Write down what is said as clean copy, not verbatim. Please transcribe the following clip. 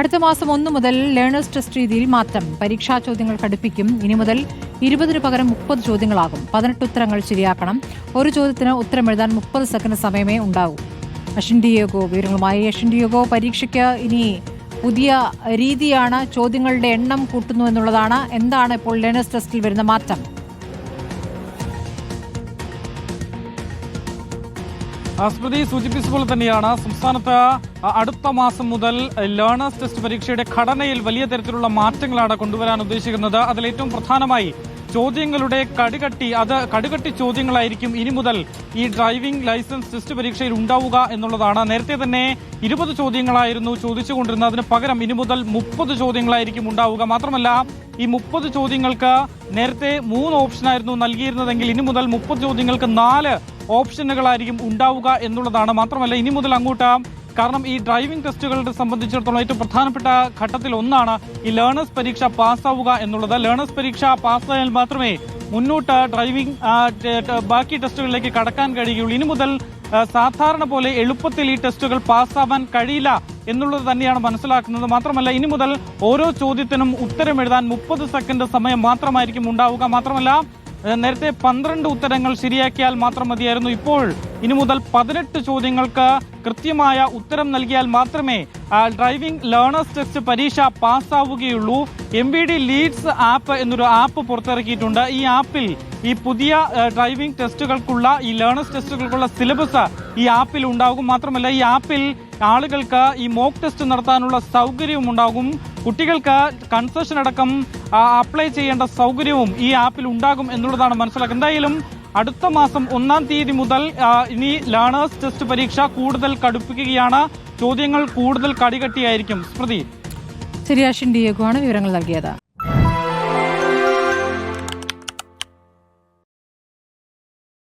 അടുത്ത മാസം 1 മുതൽ ലേണേഴ്സ് ടെസ്റ്റ് രീതിയിൽ മാറ്റം. പരീക്ഷാ ചോദ്യങ്ങൾ കടുപ്പിക്കും. ഇനി മുതൽ 20 പകരം 30 ചോദ്യങ്ങളാകും. 18 ഉത്തരങ്ങൾ ശരിയാക്കണം. ഒരു ചോദ്യത്തിന് ഉത്തരം എഴുതാൻ 30 സെക്കൻഡ് സമയമേ ഉണ്ടാവൂ. അശ്വിൻ ഡിയേഗോ വിവരങ്ങളുമായി. അശ്വിൻ ഡിയേഗോ, പരീക്ഷയ്ക്ക് ഇനി പുതിയ രീതിയാണ്, ചോദ്യങ്ങളുടെ എണ്ണം കൂട്ടുന്നു എന്നുള്ളതാണ്. എന്താണ് ഇപ്പോൾ ലേണേഴ്സ് ടെസ്റ്റിൽ വരുന്ന മാറ്റം? സ്മൃതി സൂചിപ്പിച്ചതുപോലെ തന്നെയാണ് സംസ്ഥാനത്ത് അടുത്ത മാസം മുതൽ ലേണേഴ്സ് ടെസ്റ്റ് പരീക്ഷയുടെ ഘടനയിൽ വലിയ തരത്തിലുള്ള മാറ്റങ്ങളാണ് കൊണ്ടുവരാൻ ഉദ്ദേശിക്കുന്നത്. അതിലേറ്റവും പ്രധാനമായി ചോദ്യങ്ങളുടെ കടുകട്ടി ചോദ്യങ്ങളായിരിക്കും ഇനി മുതൽ ഈ ഡ്രൈവിംഗ് ലൈസൻസ് ടെസ്റ്റ് പരീക്ഷയിൽ ഉണ്ടാവുക എന്നുള്ളതാണ്. നേരത്തെ തന്നെ 20 ചോദ്യങ്ങളായിരുന്നു ചോദിച്ചുകൊണ്ടിരുന്നത്. അതിന് പകരം ഇനി മുതൽ 30 ചോദ്യങ്ങളായിരിക്കും ഉണ്ടാവുക. മാത്രമല്ല, ഈ 30 ചോദ്യങ്ങൾക്ക് നേരത്തെ 3 ഓപ്ഷനായിരുന്നു നൽകിയിരുന്നതെങ്കിൽ ഇനി മുതൽ 30 ചോദ്യങ്ങൾക്ക് 4 ഓപ്ഷനുകളായിരിക്കും ഉണ്ടാവുക എന്നുള്ളതാണ്. മാത്രമല്ല, ഇനി മുതൽ അങ്ങോട്ട്, കാരണം ഈ ഡ്രൈവിംഗ് ടെസ്റ്റുകളെ സംബന്ധിച്ചിടത്തോളം ഏറ്റവും പ്രധാനപ്പെട്ട ഘട്ടത്തിൽ ഒന്നാണ് ഈ ലേണേഴ്സ് പരീക്ഷ പാസ്സാവുക എന്നുള്ളത്. ലേണേഴ്സ് പരീക്ഷ പാസ്സായാൽ മാത്രമേ മുന്നോട്ട് ഡ്രൈവിംഗ് ബാക്കി ടെസ്റ്റുകളിലേക്ക് കടക്കാൻ കഴിയുകയുള്ളൂ. ഇനി മുതൽ സാധാരണ പോലെ എളുപ്പത്തിൽ ഈ ടെസ്റ്റുകൾ പാസ്സാവാൻ കഴിയില്ല എന്നുള്ളത് തന്നെയാണ് മനസ്സിലാക്കുന്നത്. മാത്രമല്ല, ഇനി മുതൽ ഓരോ ചോദ്യത്തിനും ഉത്തരം എഴുതാൻ 30 സെക്കൻഡ് സമയം മാത്രമായിരിക്കും ഉണ്ടാവുക. മാത്രമല്ല, നേരത്തെ 12 ഉത്തരങ്ങൾ ശരിയാക്കിയാൽ മാത്രം മതിയായിരുന്നു. ഇപ്പോൾ ഇനി മുതൽ 18 ചോദ്യങ്ങൾക്ക് കൃത്യമായ ഉത്തരം നൽകിയാൽ മാത്രമേ ഡ്രൈവിംഗ് ലേണേഴ്സ് ടെസ്റ്റ് പരീക്ഷ പാസ്സാവുകയുള്ളൂ. MVD ലീഡ്സ് ആപ്പ് എന്നൊരു ആപ്പ് പുറത്തിറക്കിയിട്ടുണ്ട്. ഈ ആപ്പിൽ ഈ പുതിയ ഡ്രൈവിംഗ് ടെസ്റ്റുകൾക്കുള്ള, ഈ ലേണേഴ്സ് ടെസ്റ്റുകൾക്കുള്ള സിലബസ് ഈ ആപ്പിൽ ഉണ്ടാകും. മാത്രമല്ല, ഈ ആപ്പിൽ ആളുകൾക്ക് ഈ മോക്ക് ടെസ്റ്റ് നടത്താനുള്ള സൗകര്യവും ഉണ്ടാകും. കുട്ടികൾക്ക് കൺസെഷൻ അടക്കം അപ്ലൈ ചെയ്യേണ്ട സൗകര്യവും ഈ ആപ്പിൽ ഉണ്ടാകും എന്നുള്ളതാണ് മനസ്സിലാക്കുന്നത്. എന്തായാലും അടുത്ത മാസം 1-ാം തീയതി മുതൽ ഇനി ലേണേഴ്സ് ടെസ്റ്റ് പരീക്ഷ കൂടുതൽ കടുപ്പിക്കുകയാണ്. ചോദ്യങ്ങൾ കൂടുതൽ കടികട്ടിയായിരിക്കും. സ്മൃതി. ശരി, അശ്വിൻ ഡിയേഗോ ആണ് വിവരങ്ങൾ നൽകിയത്.